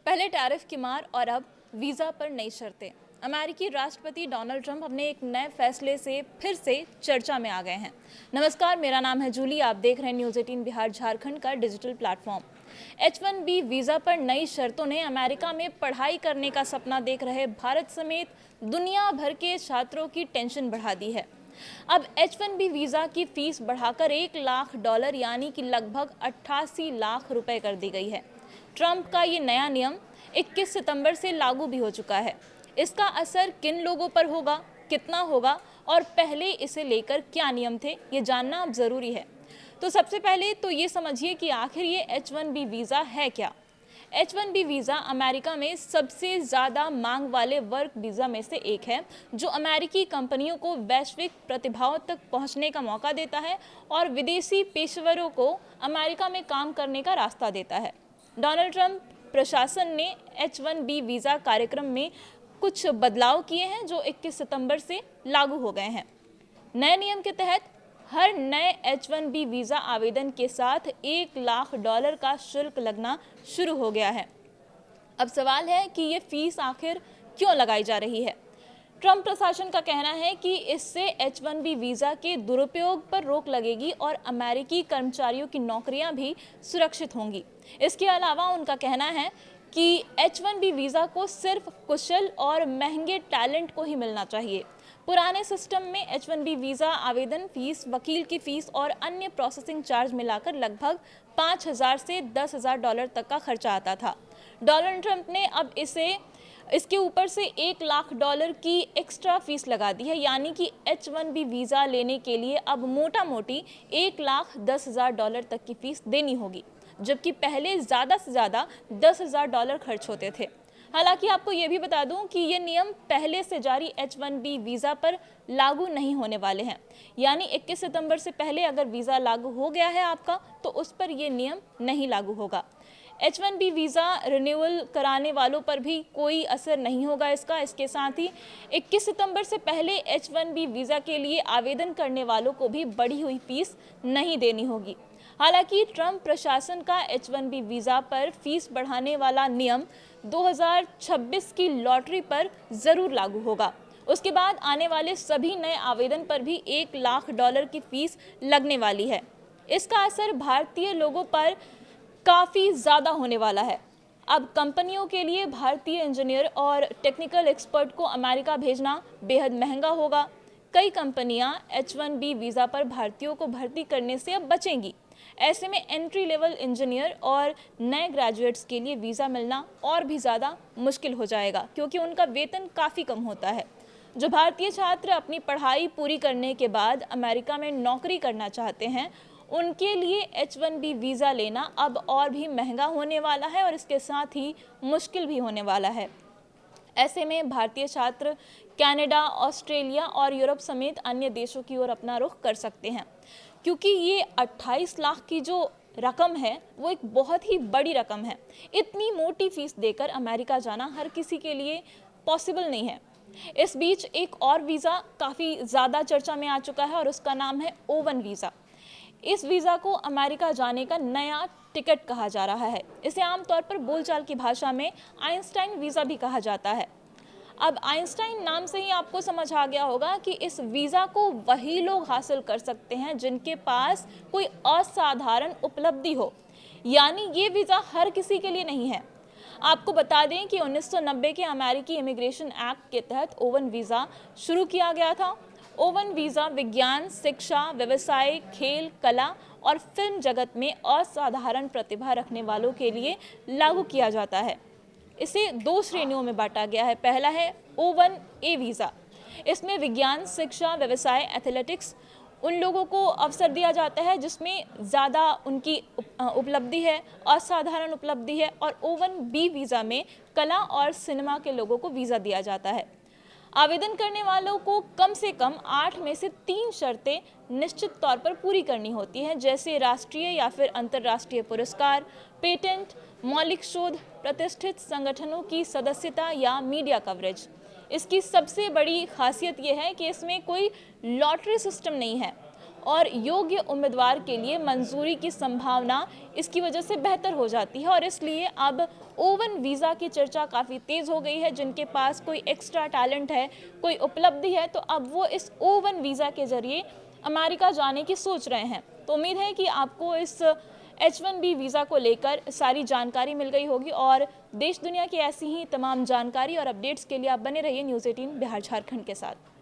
पहले टैरिफ की मार और अब वीज़ा पर नई शर्तें। अमेरिकी राष्ट्रपति डोनाल्ड ट्रंप अपने एक नए फैसले से फिर से चर्चा में आ गए हैं। नमस्कार, मेरा नाम है जूली। आप देख रहे हैं न्यूज़ 18 बिहार झारखंड का डिजिटल प्लेटफॉर्म। H1B वीज़ा पर नई शर्तों ने अमेरिका में पढ़ाई करने का सपना देख रहे भारत समेत दुनिया भर के छात्रों की टेंशन बढ़ा दी है। अब H1B वीज़ा की फीस बढ़ाकर $1 लाख यानी कि लगभग 88 लाख रुपए कर दी गई है। ट्रंप का ये नया नियम 21 सितंबर से लागू भी हो चुका है। इसका असर किन लोगों पर होगा, कितना होगा और पहले इसे लेकर क्या नियम थे, ये जानना अब ज़रूरी है। तो सबसे पहले तो ये समझिए कि आखिर ये H1B वीज़ा है क्या। H1B वीज़ा अमेरिका में सबसे ज़्यादा मांग वाले वर्क वीज़ा में से एक है, जो अमेरिकी कंपनियों को वैश्विक प्रतिभाओं तक पहुंचने का मौका देता है और विदेशी पेशेवरों को अमेरिका में काम करने का रास्ता देता है। डोनाल्ड ट्रंप प्रशासन ने H1B वीज़ा कार्यक्रम में कुछ बदलाव किए हैं, जो 21 सितंबर से लागू हो गए हैं। नए नियम के तहत हर नए H1B वीज़ा आवेदन के साथ $1 लाख का शुल्क लगना शुरू हो गया है। अब सवाल है कि ये फीस आखिर क्यों लगाई जा रही है। ट्रंप प्रशासन का कहना है कि इससे H1B वीज़ा के दुरुपयोग पर रोक लगेगी और अमेरिकी कर्मचारियों की नौकरियां भी सुरक्षित होंगी। इसके अलावा उनका कहना है कि H1B वीज़ा को सिर्फ कुशल और महंगे टैलेंट को ही मिलना चाहिए। पुराने सिस्टम में H1B वीज़ा आवेदन फीस, वकील की फीस और अन्य प्रोसेसिंग चार्ज मिलाकर लगभग $5,000 से $10,000 तक का खर्चा आता था। डोनाल्ड ट्रंप ने अब इसके ऊपर से $1 लाख की एक्स्ट्रा फीस लगा दी है, यानी कि H1B वीज़ा लेने के लिए अब मोटा मोटी $1,10,000 तक की फीस देनी होगी, जबकि पहले ज़्यादा से ज़्यादा $10,000 खर्च होते थे। हालांकि आपको ये भी बता दूं कि ये नियम पहले से जारी H1B वीज़ा पर लागू नहीं होने वाले हैं, यानी 21 सितंबर से पहले अगर वीज़ा लागू हो गया है आपका, तो उस पर ये नियम नहीं लागू होगा। H1B वीज़ा रिन्यूअल कराने वालों पर भी कोई असर नहीं होगा इसके साथ ही 21 सितंबर से पहले H1B वीज़ा के लिए आवेदन करने वालों को भी बढ़ी हुई फीस नहीं देनी होगी। हालांकि ट्रंप प्रशासन का H1B वीज़ा पर फीस बढ़ाने वाला नियम 2026 की लॉटरी पर ज़रूर लागू होगा। उसके बाद आने वाले सभी नए आवेदन पर भी $1 लाख की फीस लगने वाली है। इसका असर भारतीय लोगों पर काफ़ी ज़्यादा होने वाला है। अब कंपनियों के लिए भारतीय इंजीनियर और टेक्निकल एक्सपर्ट को अमेरिका भेजना बेहद महंगा होगा। कई कंपनियां H1B वीज़ा पर भारतीयों को भर्ती करने से अब बचेंगी। ऐसे में एंट्री लेवल इंजीनियर और नए ग्रेजुएट्स के लिए वीज़ा मिलना और भी ज़्यादा मुश्किल हो जाएगा, क्योंकि उनका वेतन काफ़ी कम होता है। जो भारतीय छात्र अपनी पढ़ाई पूरी करने के बाद अमेरिका में नौकरी करना चाहते हैं, उनके लिए H1B वीज़ा लेना अब और भी महंगा होने वाला है और इसके साथ ही मुश्किल भी होने वाला है। ऐसे में भारतीय छात्र कनाडा, ऑस्ट्रेलिया और यूरोप समेत अन्य देशों की ओर अपना रुख कर सकते हैं, क्योंकि ये 28 लाख की जो रकम है वो एक बहुत ही बड़ी रकम है। इतनी मोटी फीस देकर अमेरिका जाना हर किसी के लिए पॉसिबल नहीं है। इस बीच एक और वीज़ा काफ़ी ज़्यादा चर्चा में आ चुका है और उसका नाम है O1 वीज़ा। इस वीज़ा को अमेरिका जाने का नया टिकट कहा जा रहा है। इसे आमतौर पर बोलचाल की भाषा में आइंस्टाइन वीज़ा भी कहा जाता है। अब आइंस्टाइन नाम से ही आपको समझ आ गया होगा कि इस वीज़ा को वही लोग हासिल कर सकते हैं जिनके पास कोई असाधारण उपलब्धि हो, यानी ये वीज़ा हर किसी के लिए नहीं है। आपको बता दें कि 1990 के अमेरिकी इमिग्रेशन एक्ट के तहत O1 वीज़ा शुरू किया गया था। O1 वीज़ा विज्ञान, शिक्षा, व्यवसाय, खेल, कला और फिल्म जगत में असाधारण प्रतिभा रखने वालों के लिए लागू किया जाता है। इसे 2 श्रेणियों में बांटा गया है। पहला है O1A वीज़ा। इसमें विज्ञान, शिक्षा, व्यवसाय, एथलेटिक्स उन लोगों को अवसर दिया जाता है जिसमें ज़्यादा उनकी उपलब्धि है, असाधारण उपलब्धि है। और O1B वीज़ा में कला और सिनेमा के लोगों को वीज़ा दिया जाता है। आवेदन करने वालों को कम से कम 8 में से 3 शर्तें निश्चित तौर पर पूरी करनी होती हैं, जैसे राष्ट्रीय या फिर अंतर्राष्ट्रीय पुरस्कार, पेटेंट, मौलिक शोध, प्रतिष्ठित संगठनों की सदस्यता या मीडिया कवरेज। इसकी सबसे बड़ी खासियत यह है कि इसमें कोई लॉटरी सिस्टम नहीं है और योग्य उम्मीदवार के लिए मंजूरी की संभावना इसकी वजह से बेहतर हो जाती है। और इसलिए अब O1 वीज़ा की चर्चा काफ़ी तेज़ हो गई है। जिनके पास कोई एक्स्ट्रा टैलेंट है, कोई उपलब्धि है, तो अब वो इस O1 वीज़ा के ज़रिए अमेरिका जाने की सोच रहे हैं। तो उम्मीद है कि आपको इस H1B वीज़ा को लेकर सारी जानकारी मिल गई होगी और देश दुनिया की ऐसी ही तमाम जानकारी और अपडेट्स के लिए आप बने रहिए न्यूज़ 18 बिहार झारखंड के साथ।